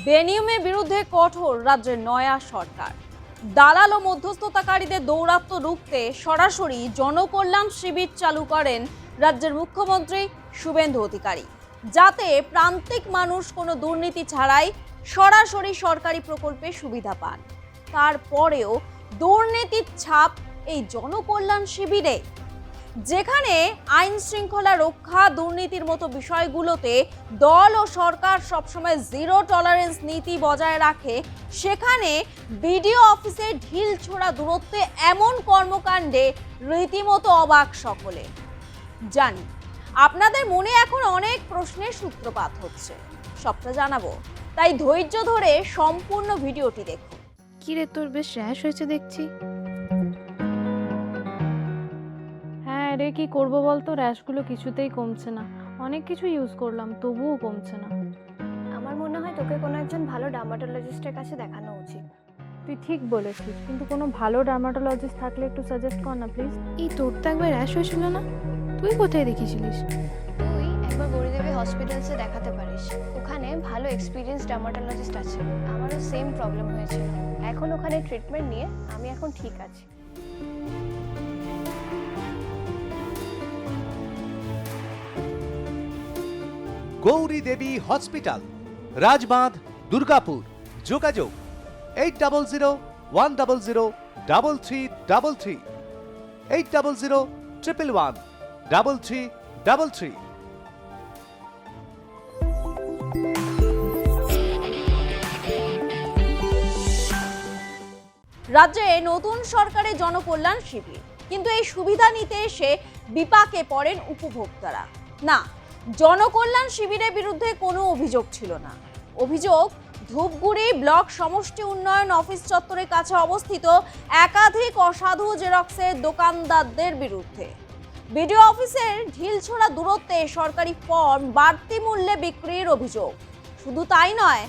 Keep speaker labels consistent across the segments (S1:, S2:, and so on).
S1: বেনিয়মের বিরুদ্ধে কঠোর রাজ্যের নয়া সরকার। দালাল ও মধ্যস্থতাকারীদের দৌরাত্ম্য রুখতে সরাসরি জনকল্যাণ শিবির চালু করেন রাজ্যের মুখ্যমন্ত্রী শুভেন্দু অধিকারী, যাতে প্রান্তিক মানুষ কোনো দুর্নীতি ছাড়াই সরাসরি সরকারি প্রকল্পে সুবিধা পান। তারপরেও দুর্নীতির ছাপ এই জনকল্যাণ শিবিরে, যেখানে আইন শৃঙ্খলা রক্ষা, দুর্নীতির মতো বিষয়গুলোতে দল ও সরকার সবসময় জিরো টলারেন্স নীতি বজায় রাখে, সেখানে বিডিও অফিসে ঢিল ছোড়া দূরত্বে এমন কর্মকাণ্ডে রীতিমতো অবাক সকলে। জানি আপনাদের মনে এখন অনেক প্রশ্নের সূত্রপাত হচ্ছে, সবটা জানাবো, তাই ধৈর্য ধরে সম্পূর্ণ ভিডিওটি দেখুন।
S2: কি রে, তোর বেশ র্যাশ হয়েছে দেখছি।
S3: হ্যাঁ রে, কি করবো বলতো, র্যাশগুলো কিছুতেই কমছে না। অনেক কিছু ইউজ করলাম, তবুও কমছে না।
S2: আমার মনে হয় তোকে কোনো একজন ভালো ডার্মাটোলজিস্টের কাছে দেখানো উচিত।
S3: তুই ঠিক বলেছিস, কিন্তু কোনো ভালো ডার্মাটোলজিস্ট থাকলে একটু সাজেস্ট কর না প্লিজ।
S2: এই তোর তো একবার র্যাশ হয়েছিল না? তুই কোথায় দেখিয়েছিলিস? তুই একবার গৌরীদেবী হসপিটালসে দেখাতে পারিস, ওখানে ভালো এক্সপিরিয়েন্স ডার্মাটোলজিস্ট আছে। আমারও সেম প্রবলেম হয়েছিল, এখন ওখানে ট্রিটমেন্ট নিয়ে আমি এখন ঠিক আছি।
S4: গৌরী দেবী হসপিটাল, রাজবাঁধ, দুর্গাপুর। যোগাযোগ 8001003333, 8001113333।
S1: রাজ্যে নতুন সরকারের জনকল্যাণ শিবির, কিন্তু এই সুবিধা নিতে এসে বিপাকে পড়েন উপভোক্তারা। না, জনকল্যাণ শিবিরের বিরুদ্ধে কোনো অভিযোগ ছিল না। অভিযোগ ধূপগুড়ি ব্লক সমষ্টি উন্নয়ন অফিস চত্বরের কাছে অবস্থিত একাধিক অসাধু জেরক্সের দোকানদারদের বিরুদ্ধে। বিডিও অফিসের ঢিলছোড়া দূরত্বে সরকারি ফর্ম বাড়তি মূল্যে বিক্রির অভিযোগ। শুধু তাই নয়,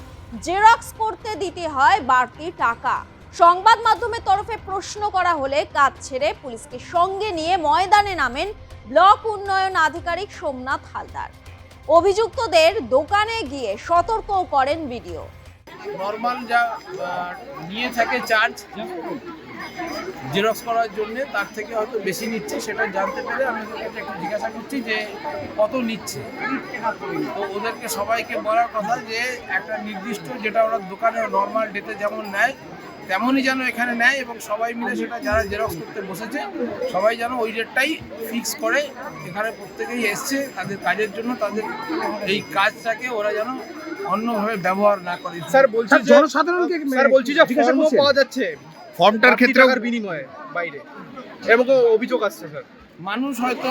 S1: জেরক্স করতে দিতে হয় বাড়তি টাকা। সংবাদ মাধ্যমের তরফে প্রশ্ন করা হলে কাজ ছেড়ে পুলিশকে সঙ্গে নিয়ে ময়দানে নামেন ব্লক উন্নয়ন আধিকারিক সোমনাথ হালদার। অভিযুক্তদের দোকানে গিয়ে সতর্ক করেন বিডিও।
S5: নর্মাল যা নিয়ে থাকে চার্জ জেরক্স করার জন্য, তার থেকে হয়তো বেশি নিচ্ছে, সেটা জানতে পেরে আমি ওদের কাছে একটু জিজ্ঞাসা করছি যে কত নিচ্ছে। তো ওদেরকে সবাইকে বলার কথা যে একটা নির্দিষ্ট, যেটা ওরা দোকানে নর্মাল ডেতে যেমন নেয় তেমনই যেন এখানে নেয়, এবং সবাই মিলে সেটা যারা জেরক্স করতে বসেছে সবাই যেন ওই রেটটাই ফিক্স করে। এখানে প্রত্যেকেই এসছে তাদের কাজের জন্য, তাদের এই কাজটাকে ওরা যেন অন্যভাবে ব্যবহার না করে।
S6: স্যার বলছি জনসাধারণকে, স্যার বলছি যে ফর্মও পাওয়া যাচ্ছে ফর্মটার ক্ষেত্রে বিনিময়ে বাইরে, এবং অভিযোগ আসছে স্যার।
S5: মানুষ হয়তো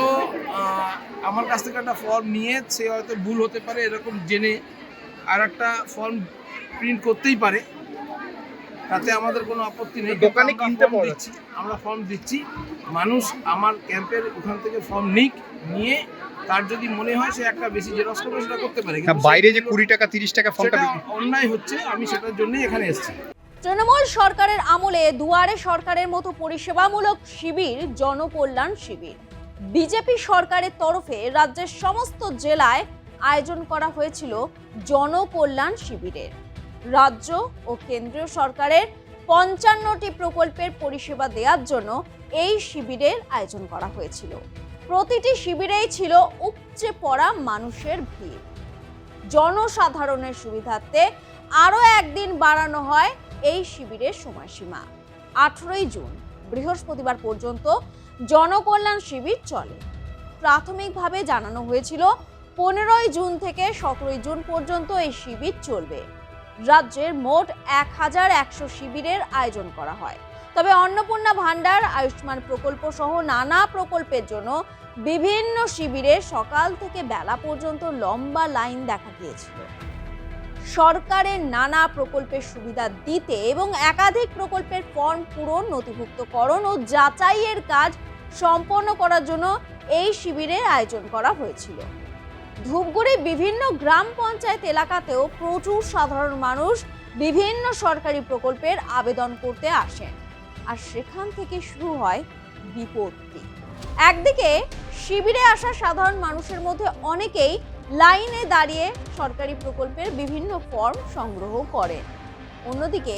S5: আমার কাছ থেকে একটা ফর্ম নিয়ে সে হয়তো ভুল হতে পারে, এরকম জেনে আর একটা ফর্ম প্রিন্ট করতেই পারে, তাতে আমাদের কোনো আপত্তি নেই।
S6: দোকানে কিনতে পাওয়া যাচ্ছে,
S5: আমরা ফর্ম দিচ্ছি, মানুষ আমার ক্যাম্পের ওখান থেকে ফর্ম নিয়ে তার যদি মনে হয় সে একটা বেশি জেরক্স করবে সেটা করতে পারে।
S6: বাইরে যে 20 টাকা 30 টাকা ফর্মটা
S5: অন্যায় হচ্ছে, আমি সেটার জন্যই এখানে এসেছি।
S1: তৃণমূল সরকারের আমলে দুয়ারে সরকারের মতো পরিষেবামূলক শিবির জনকল্যাণ শিবির বিজেপি সরকারের তরফে রাজ্যের সমস্ত জেলায় আয়োজন করা হয়েছিল জনকল্যাণ শিবিরের। রাজ্য ও কেন্দ্রীয় সরকারের 55টি প্রকল্পের পরিষেবা দেওয়ার জন্য এই শিবিরের আয়োজন করা হয়েছিল। প্রতিটি শিবিরেই ছিল উপচে পড়া মানুষের ভিড়। জনসাধারণের সুবিধার্থে আরও একদিন বাড়ানো হয় এই শিবিরের সময়সীমা। 18ই জুন বৃহস্পতিবার পর্যন্ত জনকল্যাণ শিবির চলে। প্রাথমিকভাবে জানানো হয়েছিল 15ই জুন থেকে 17ই জুন পর্যন্ত এই শিবির চলবে। রাজ্যের মোট 1100 শিবিরের আয়োজন করা হয়। তবে অন্নপূর্ণা ভান্ডার, আয়ুষ্মান প্রকল্প সহ নানা প্রকল্পের জন্য বিভিন্ন শিবিরে সকাল থেকে বেলা পর্যন্ত লম্বা লাইন দেখা গিয়েছিল। সরকারের নানা প্রকল্পের সুবিধা দিতে এবং একাধিক প্রকল্পের ফর্ম পূরণ, নথিভুক্তকরণ ও যাচাইয়ের কাজ সম্পন্ন করার জন্য এই শিবিরের আয়োজন করা হয়েছিল। ধূপগুড়ি বিভিন্ন গ্রাম পঞ্চায়েত এলাকাতেও প্রচুর সাধারণ মানুষ বিভিন্ন সরকারি প্রকল্পের আবেদন করতে আসেন, আর সেখান থেকে শুরু হয় বিপত্তি। একদিকে শিবিরে আসা সাধারণ মানুষের মধ্যে অনেকেই লাইনে দাঁড়িয়ে সরকারি প্রকল্পের বিভিন্ন ফর্ম সংগ্রহ করেন। অন্যদিকে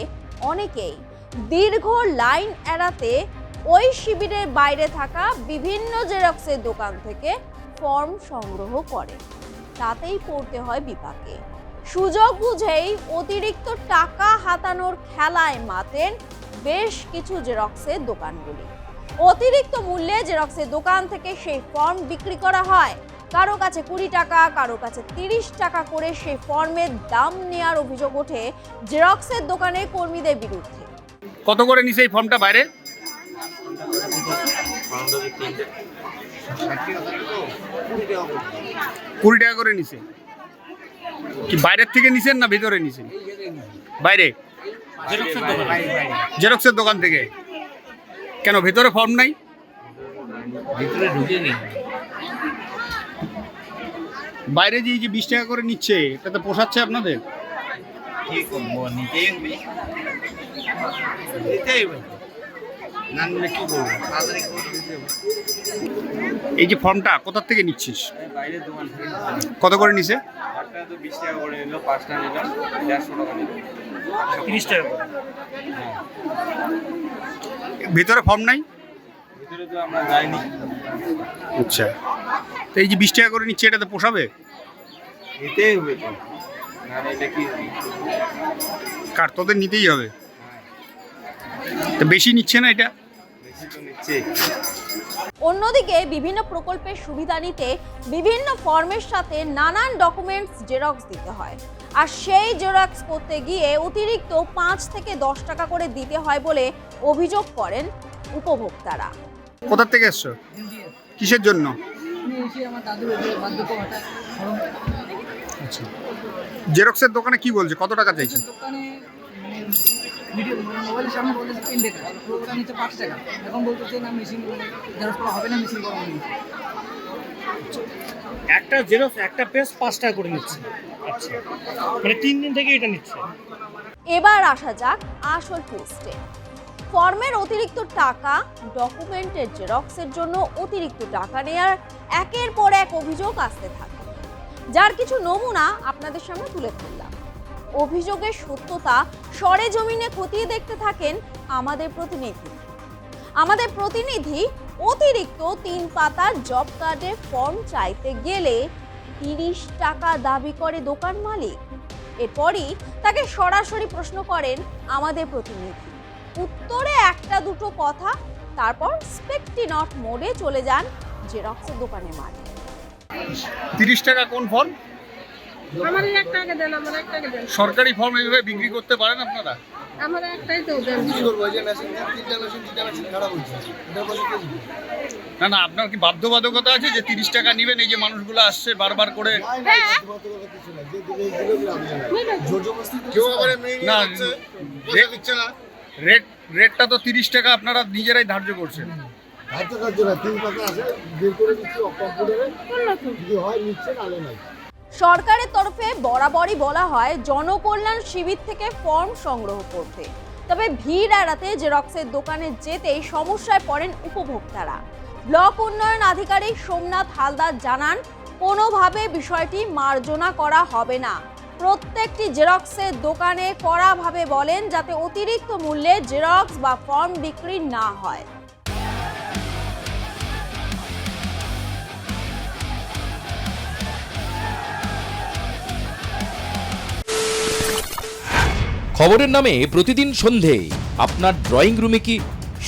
S1: অনেকেই দীর্ঘ লাইন এড়াতে ওই শিবিরের বাইরে থাকা বিভিন্ন জেরক্সের দোকান থেকে ফর্ম সংগ্রহ করে। তাতেই পড়তে হয় বিপাকে। সুযোগ বুঝেই অতিরিক্ত টাকা হাতানোর খেলায় মাতেন বেশ কিছু জেরক্সের দোকানগুলি। অতিরিক্ত মূল্যে জেরক্সের দোকান থেকে সেই ফর্ম বিক্রি করা হয়। কারো কাছে 20 টাকা, কারো কাছে 30 টাকা করে সেই ফর্মের দাম নেওয়ার অভিযোগ ওঠে জেরক্সের দোকানের কর্মীদের বিরুদ্ধে।
S7: কত করে নিছে এই ফর্মটা বাইরে? 20 টাকা করে নিছে। কি বাইরের থেকে নিছেন না ভিতরে নিছেন? বাইরে জেরক্সের দোকান থেকে। কেন ভিতরে ফর্ম নাই?
S5: ভিতরে ঢুকে নেই।
S7: বাইরে যে 20 টাকা করে নিচ্ছে এটাতে পোষাচ্ছে আপনাদের?
S5: কি করবো, নিতেই হবে। নিতেই হবে, না নিলে কি করবো? তাড়াতাড়ি করে দিতে হবে।
S7: এই যে ফর্মটা কোথা থেকে নিচ্ছিস?
S5: বাইরের দোকান থেকে
S7: কত করে নিছে?
S5: একটা তো 20 টাকা করে নিল, 5টা নিল 150 টাকা নিল, 30 টাকা করে।
S7: ভিতরে ফর্ম নাই?
S5: ভিতরে তো আমরা যাইনি।
S7: আচ্ছা, তো এই যে 20 টাকা করে নিচ্ছে এটাতে পোষাবে?
S5: নিতেই হবে তো, না নিলে কি হবে?
S7: কার তোদের নিতেই হবে। তো বেশি নিচ্ছে না এটা?
S5: বেশি তো নিচ্ছে।
S1: অন্যদিকে বিভিন্ন প্রকল্পের সুবিধা নিতে বিভিন্ন ফর্মের সাথে নানান ডকুমেন্টস জেরক্স দিতে হয়। আর সেই জেরক্স করতে গিয়ে অতিরিক্ত 5 থেকে 10 টাকা করে দিতে হয় বলে অভিযোগ করেন উপভোক্তারা।
S7: কোথা থেকে এসছো? কিসের জন্য? আচ্ছা, জেরক্সের দোকানে কি বলছে, কত টাকা চাইছে?
S8: মোবাইলের সামনে বলতেছে 3 টাকা, ওটা নিচ্ছে 5 টাকা। এখন বলতেছে না মেশিন জেরক্স করা হবে না, মেশিন করা হবে না।
S9: একটা জেরক্স একটা পেজ 5 টাকা করে নিচ্ছে। আচ্ছা, মানে 3 দিন থেকে এটা নিচ্ছে।
S1: এবার আসা যাক আসল টুইস্টে। ফর্মের অতিরিক্ত টাকা, ডকুমেন্টের জেরক্সের জন্য অতিরিক্ত টাকা নেয়ার একের পর এক অভিযোগ আসতে থাকে, যার কিছু নমুনা আপনাদের সামনে তুলে ধরলাম। অভিযোগের সত্যতা সরেজমিনে খতিয়ে দেখতে থাকেন আমাদের প্রতিনিধি। অতিরিক্ত 3 পাতার জব কার্ডের ফর্ম চাইতে গেলে 30 টাকা দাবি করে দোকান মালিক। এরপরই তাকে সরাসরি প্রশ্ন করেন আমাদের প্রতিনিধি। উত্তরে একটা দুটো কথা, তারপর স্পেকটি নট মোডে চলে যান জেরক্সের দোকানের মালিক।
S7: 30 টাকা কোন ফর্ম?
S8: আমার 1 টাকা দেন, আমার 1 টাকা দেন।
S7: সরকারি ফর্ম এইভাবে বিক্রি করতে পারেন আপনারা?
S8: আমার একটাই তো দেন।
S6: কি করবো, এই যে মেশিন 3টা মেশিন খারাপ হচ্ছে, এটা বসে কি দিবে?
S7: না না, আপনার কি বাধ্যবাধকতা আছে যে 30 টাকা নেবেন? এই যে মানুষগুলো আসছে বারবার করে।
S6: কেউ আবার এমনি
S7: না,
S6: হচ্ছে,
S7: রেট
S6: দিচ্ছে না।
S7: রেটটা তো 30 টাকা আপনারা নিজেরাই ধার্য করছেন।
S6: হাতে কাজ না, 3 পাতা আছে, বের করে দিচ্ছি কম্পিউটারে, যদি হয় নিচ্ছে, নালে নাই।
S1: সরকারের তরফে বরাবরই বলা হয় জনকল্যাণ শিবির থেকে ফর্ম সংগ্রহ করতে। তবে ভিড় এড়াতে জেরক্সের দোকানে যেতেই সমস্যায় পড়েন উপভোক্তারা। ব্লক উন্নয়ন আধিকারিক সোমনাথ হালদার জানান, কোনোভাবে বিষয়টি মার্জনা করা হবে না। প্রত্যেকটি জেরক্সের দোকানে কড়াভাবে বলেন যাতে অতিরিক্ত মূল্যে জেরক্স বা ফর্ম বিক্রি না হয়।
S10: খবরের নামে প্রতিদিন সন্ধে আপনার ড্রয়িং রুমে কি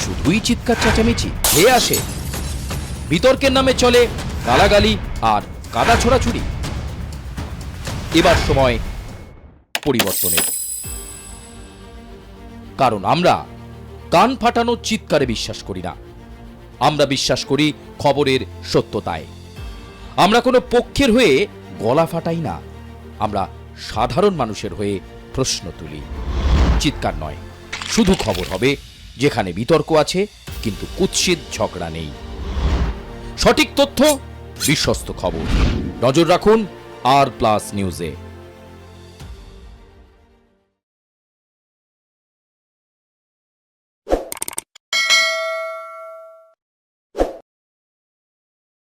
S10: শুধুই চিৎকার চেঁচামেচি খেয়ে আসে? বিতর্কের নামে চলে গালাগালি আর কাদা ছোড়াছুড়ি। এবার সময় পরিবর্তনের, কারণ আমরা কান ফাটানো চিৎকারে বিশ্বাস করি না। আমরা বিশ্বাস করি খবরের সত্যতায়। আমরা কোনো পক্ষের হয়ে গলা ফাটাই না, আমরা সাধারণ মানুষের হয়ে প্রশ্ন তুলি। চিৎকার নয়, শুধু খবর হবে যেখানে বিতর্ক আছে কিন্তু কুৎসিত ঝগড়া নেই। সঠিক তথ্য, বিশ্বস্ত খবর। নজর রাখুন আর প্লাস নিউজে।